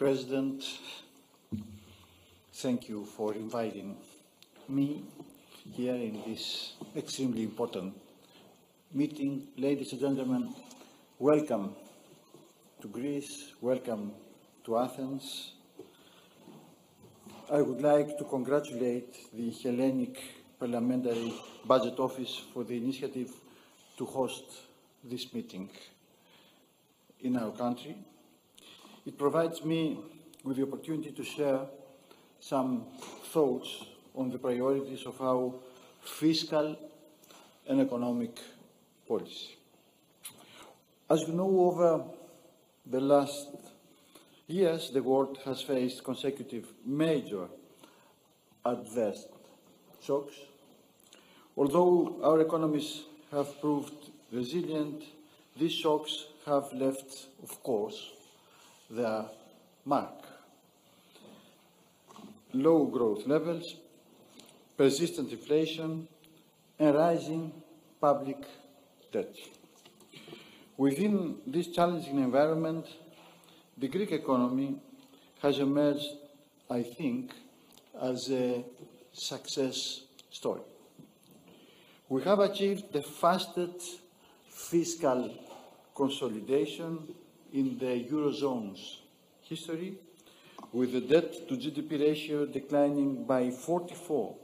President, thank you for inviting me here in this extremely important meeting. Ladies and gentlemen, welcome to Greece, welcome to Athens. I would like to congratulate the Hellenic Parliamentary Budget Office for the initiative to host this meeting in our country. It provides me with the opportunity to share some thoughts on the priorities of our fiscal and economic policy. As you know, over the last years, the world has faced consecutive major adverse shocks. Although our economies have proved resilient, these shocks have left, of course, their mark. Low growth levels, persistent inflation, and rising public debt. Within this challenging environment, the Greek economy has emerged, I think, as a success story. We have achieved the fastest fiscal consolidation in the Eurozone's history, with the debt-to-GDP ratio declining by 44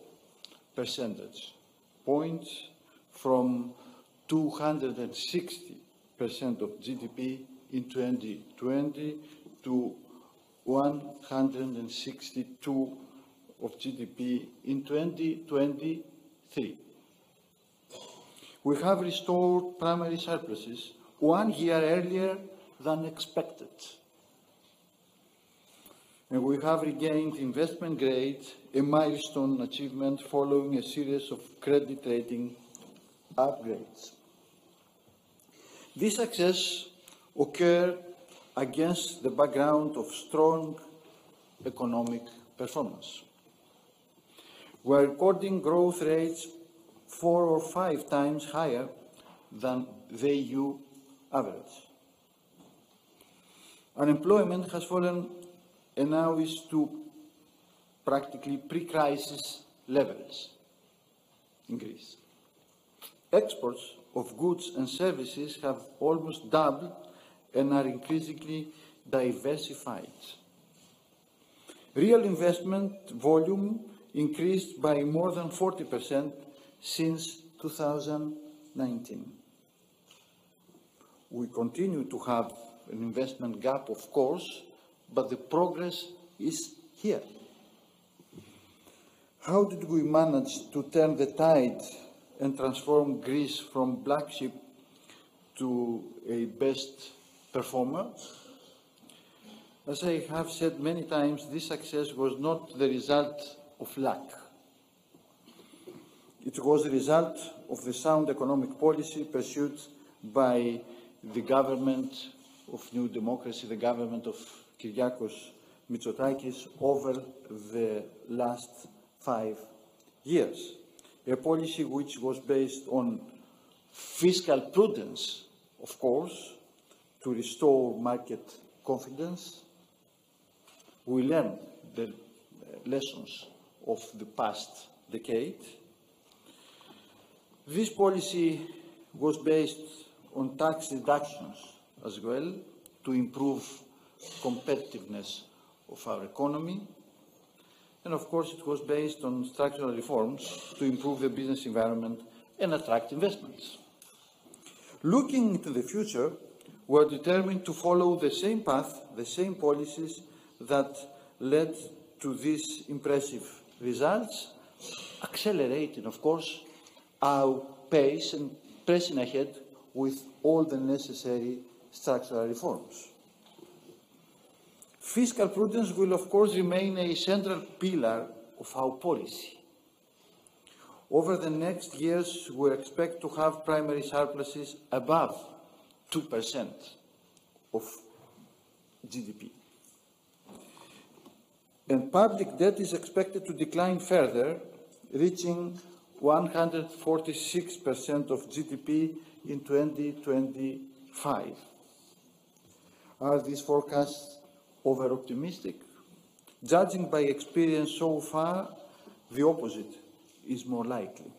percentage points from 260% of GDP in 2020 to 162 of GDP in 2023. We have restored primary surpluses 1 year earlier than expected. And we have regained investment grade, a milestone achievement following a series of credit rating upgrades. This success occurred against the background of strong economic performance. We are recording growth rates 4 or 5 times higher than the EU average. Unemployment has fallen and now is to practically pre-crisis levels in Greece. Exports of goods and services have almost doubled and are increasingly diversified. Real investment volume increased by more than 40% since 2019. We continue to have an investment gap, of course, but the progress is here. How did we manage to turn the tide and transform Greece from black sheep to a best performer? As I have said many times, this success was not the result of luck. It was the result of the sound economic policy pursued by the government of New Democracy, the government of Kyriakos Mitsotakis, over the last 5 years. A policy which was based on fiscal prudence, of course, to restore market confidence. We learned the lessons of the past decade. This policy was based on tax reductions as well to improve competitiveness of our economy. And of course, it was based on structural reforms to improve the business environment and attract investments. Looking into the future, we are determined to follow the same path, the same policies that led to these impressive results, accelerating, of course, our pace and pressing ahead with all the necessary structural reforms. Fiscal prudence will, of course, remain a central pillar of our policy. Over the next years, we expect to have primary surpluses above 2% of GDP. And public debt is expected to decline further, reaching 146% of GDP in 2025. Are these forecasts over-optimistic? Judging by experience so far, the opposite is more likely.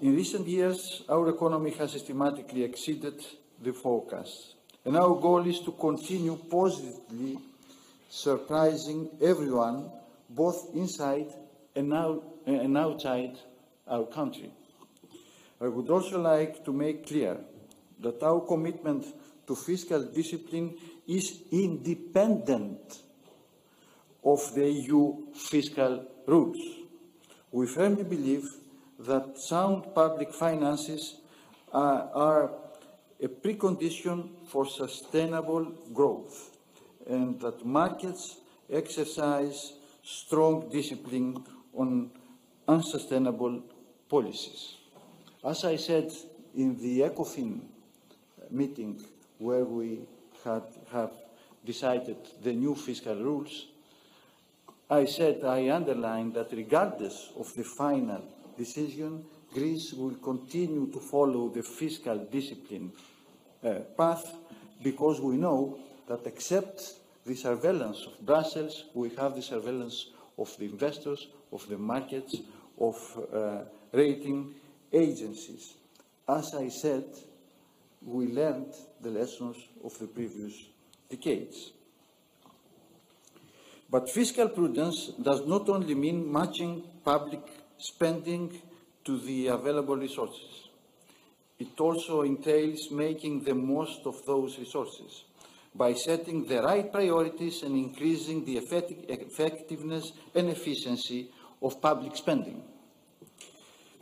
In recent years, our economy has systematically exceeded the forecasts, and our goal is to continue positively surprising everyone, both inside and outside our country. I would also like to make clear that our commitment to fiscal discipline is independent of the EU fiscal rules. We firmly believe that sound public finances are a precondition for sustainable growth, and that markets exercise strong discipline on unsustainable policies. As I said in the ECOFIN meeting where we have decided the new fiscal rules, I underlined that regardless of the final decision, Greece will continue to follow the fiscal discipline path, because we know that except the surveillance of Brussels, we have the surveillance of the investors, of the markets, of rating agencies. As I said, we learned the lessons of the previous decades. But fiscal prudence does not only mean matching public spending to the available resources. It also entails making the most of those resources by setting the right priorities and increasing the effectiveness and efficiency of public spending.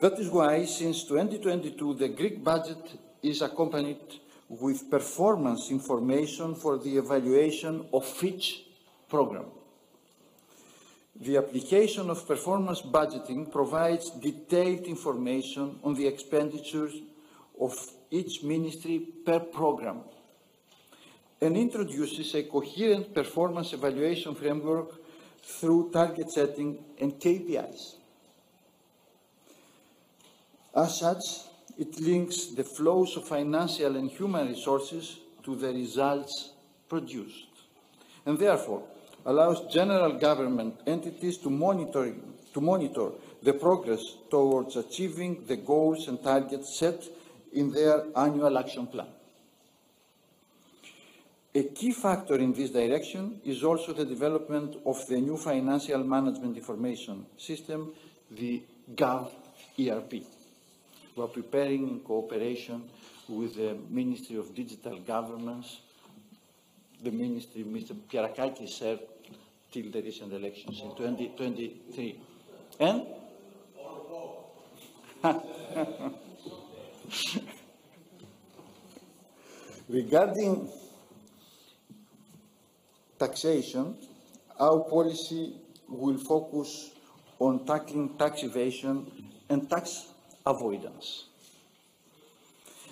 That is why, since 2022, the Greek budget is accompanied with performance information for the evaluation of each program. The application of performance budgeting provides detailed information on the expenditures of each ministry per program and introduces a coherent performance evaluation framework through target setting and KPIs. As such, it links the flows of financial and human resources to the results produced, and therefore allows general government entities to monitor the progress towards achieving the goals and targets set in their annual action plan. A key factor in this direction is also the development of the new financial management information system, the GovERP. We are preparing in cooperation with the Ministry of Digital Governance, the ministry Mr. Pierakakis served till the recent elections in 2023. And? Regarding taxation, our policy will focus on tackling tax evasion and tax avoidance.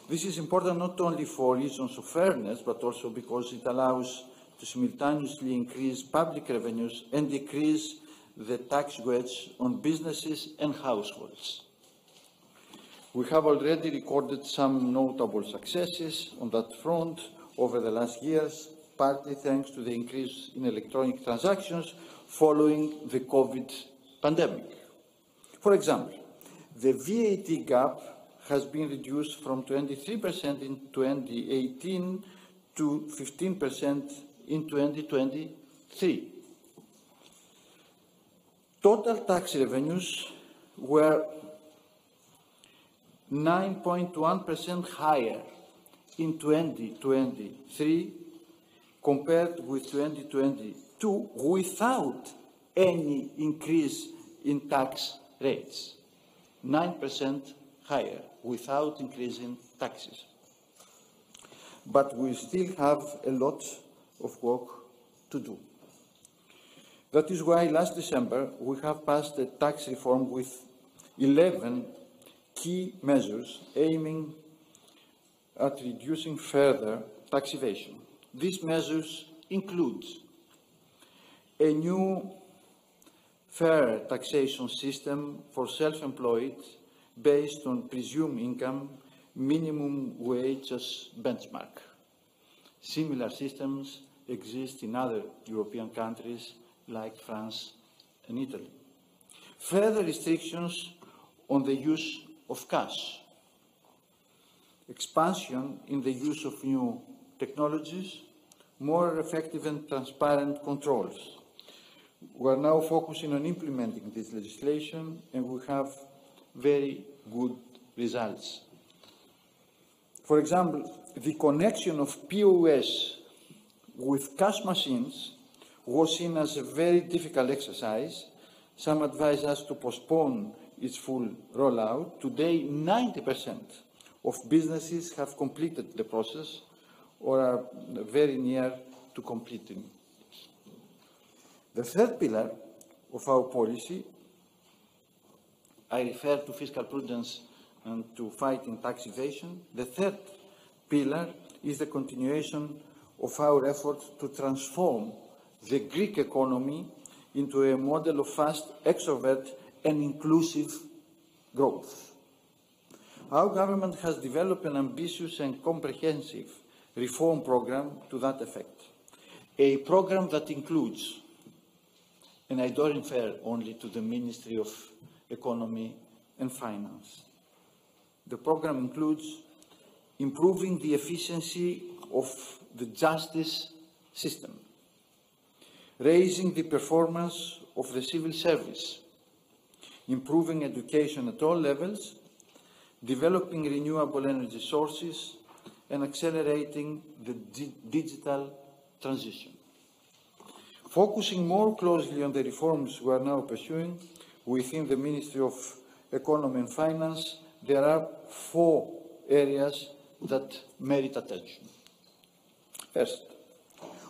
This is important not only for reasons of fairness, but also because it allows to simultaneously increase public revenues and decrease the tax wedge on businesses and households. We have already recorded some notable successes on that front over the last years, partly thanks to the increase in electronic transactions following the COVID pandemic. For example, the VAT gap has been reduced from 23% in 2018 to 15% in 2023. Total tax revenues were 9.1% higher in 2023 compared with 2022 without any increase in tax rates. 9% higher without increasing taxes. But we still have a lot of work to do. That is why last December we have passed a tax reform with 11 key measures aiming at reducing further tax evasion. These measures include a new fair taxation system for self-employed based on presumed income, minimum wage as benchmark. Similar systems exist in other European countries like France and Italy. Further restrictions on the use of cash. Expansion in the use of new technologies, more effective and transparent controls. We are now focusing on implementing this legislation, and we have very good results. For example, the connection of POS with cash machines was seen as a very difficult exercise. Some advise us to postpone its full rollout. Today, 90% of businesses have completed the process or are very near to completing. The third pillar of our policy, I refer to fiscal prudence and to fighting tax evasion. The third pillar is the continuation of our efforts to transform the Greek economy into a model of fast, extrovert, and inclusive growth. Our government has developed an ambitious and comprehensive reform program to that effect. A program that includes, and I don't refer only to the Ministry of Economy and Finance. The program includes improving the efficiency of the justice system, raising the performance of the civil service, improving education at all levels, developing renewable energy sources, and accelerating the digital transition. Focusing more closely on the reforms we are now pursuing within the Ministry of Economy and Finance, there are 4 areas that merit attention. First,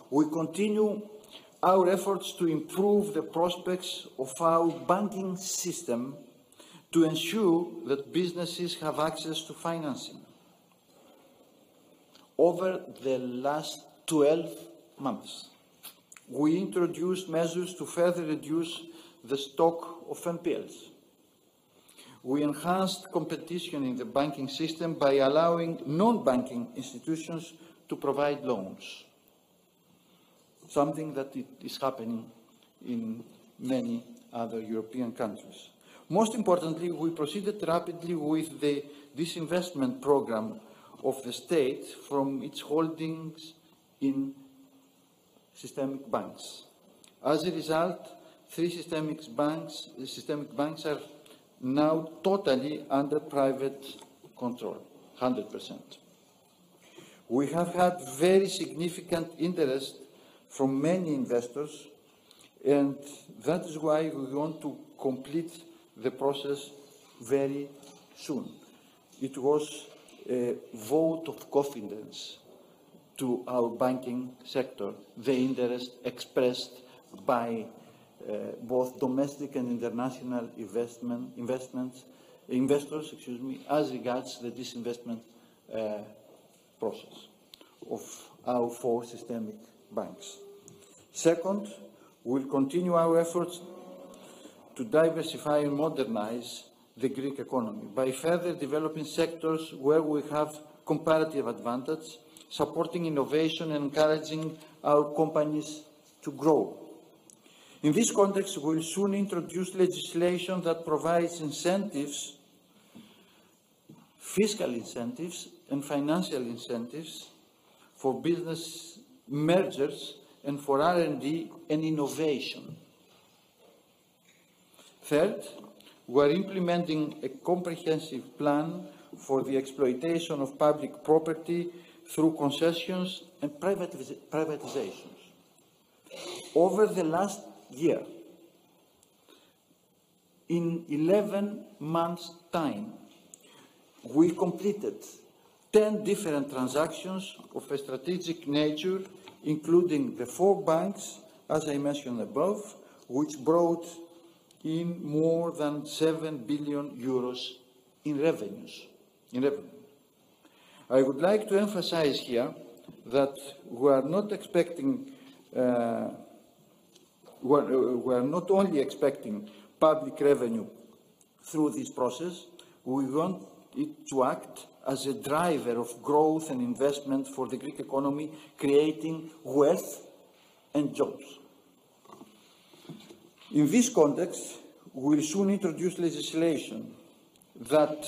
we continue our efforts to improve the prospects of our banking system to ensure that businesses have access to financing. Over the last 12 months, we introduced measures to further reduce the stock of NPLs. We enhanced competition in the banking system by allowing non-banking institutions to provide loans, something that is happening in many other European countries. Most importantly, we proceeded rapidly with the disinvestment program of the state from its holdings in systemic banks. As a result, 3 systemic banks are now totally under private control, 100%. We have had very significant interest from many investors, and that is why we want to complete the process very soon. It was a vote of confidence to our banking sector, the interest expressed by both domestic and international investors, as regards the disinvestment process of our 4 systemic banks. Second, we'll continue our efforts to diversify and modernize the Greek economy by further developing sectors where we have comparative advantage, supporting innovation and encouraging our companies to grow. In this context, we will soon introduce legislation that provides incentives, fiscal incentives and financial incentives for business mergers and for R&D and innovation. Third, we are implementing a comprehensive plan for the exploitation of public property through concessions and privatizations. Over the last year, in 11 months' time, we completed 10 different transactions of a strategic nature, including the 4 banks, as I mentioned above, which brought in more than 7 billion euros in revenue. I would like to emphasize here that we are not only expecting public revenue through this process, we want it to act as a driver of growth and investment for the Greek economy, creating wealth and jobs. In this context, we will soon introduce legislation that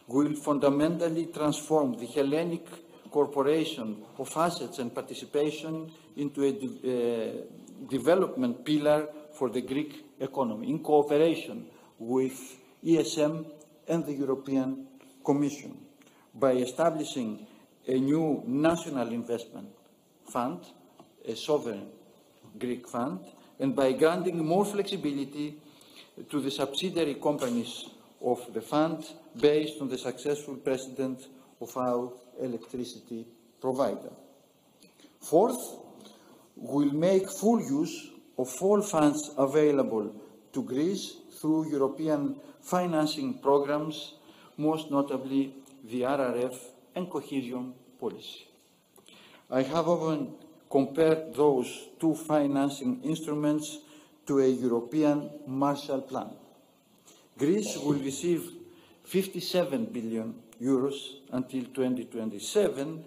will fundamentally transform the Hellenic Corporation of Assets and Participation into a development pillar for the Greek economy, in cooperation with ESM and the European Commission, by establishing a new national investment fund, a sovereign Greek fund, and by granting more flexibility to the subsidiary companies of the fund based on the successful precedent of our electricity provider. Fourth, we'll make full use of all funds available to Greece through European financing programs, most notably the RRF and cohesion policy. I have often compared those two financing instruments to a European Marshall Plan. Greece will receive 57 billion euros until 2027,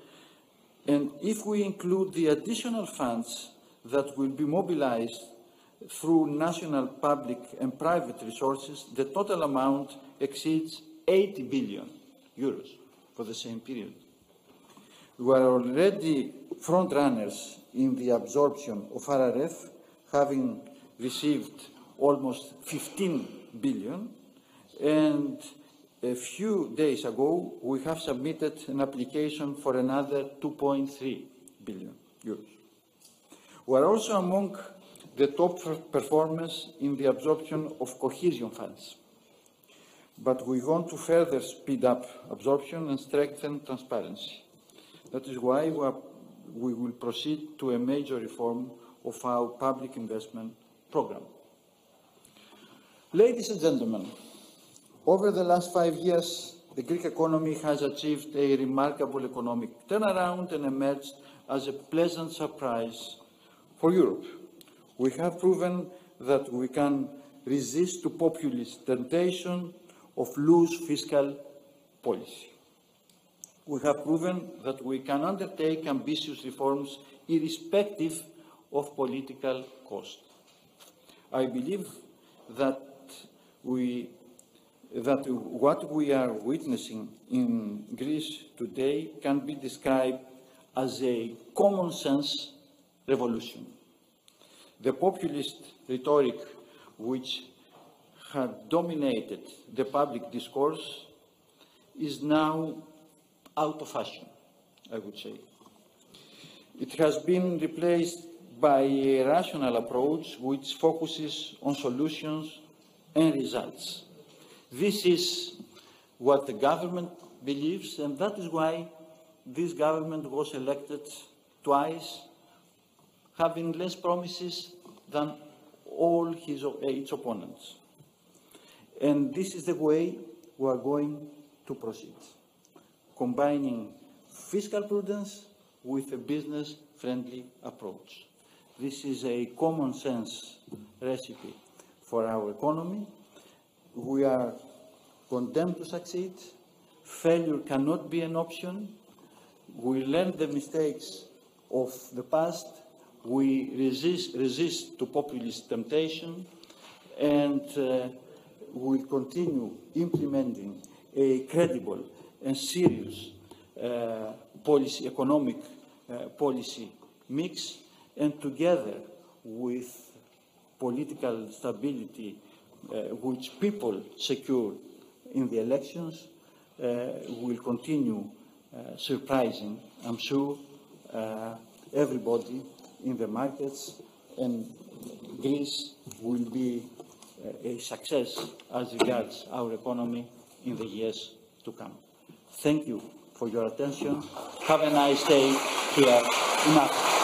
and if we include the additional funds that will be mobilized through national public and private resources, the total amount exceeds 80 billion euros for the same period. We are already front runners in the absorption of RRF, having received almost 15 billion, and a few days ago we have submitted an application for another 2.3 billion euros. We are also among the top performers in the absorption of cohesion funds, but we want to further speed up absorption and strengthen transparency. That is why we will proceed to a major reform of our public investment program. Ladies and gentlemen, over the last 5 years, the Greek economy has achieved a remarkable economic turnaround and emerged as a pleasant surprise for Europe. We have proven that we can resist to populist temptation of loose fiscal policy. We have proven that we can undertake ambitious reforms irrespective of political cost. I believe that what we are witnessing in Greece today can be described as a common sense revolution. The populist rhetoric which had dominated the public discourse is now out of fashion, I would say. It has been replaced by a rational approach which focuses on solutions and results. This is what the government believes, and that is why this government was elected twice, having less promises than all its opponents. And this is the way we are going to proceed, combining fiscal prudence with a business-friendly approach. This is a common sense recipe for our economy. We are condemned to succeed. Failure cannot be an option. We learn the mistakes of the past. We resist to populist temptation, and we'll continue implementing a credible and serious economic policy mix, and together with political stability which people secure in the elections, will continue surprising, I'm sure, everybody in the markets, and Greece will be a success as regards our economy in the years to come. Thank you for your attention. Have a nice day here in Athens.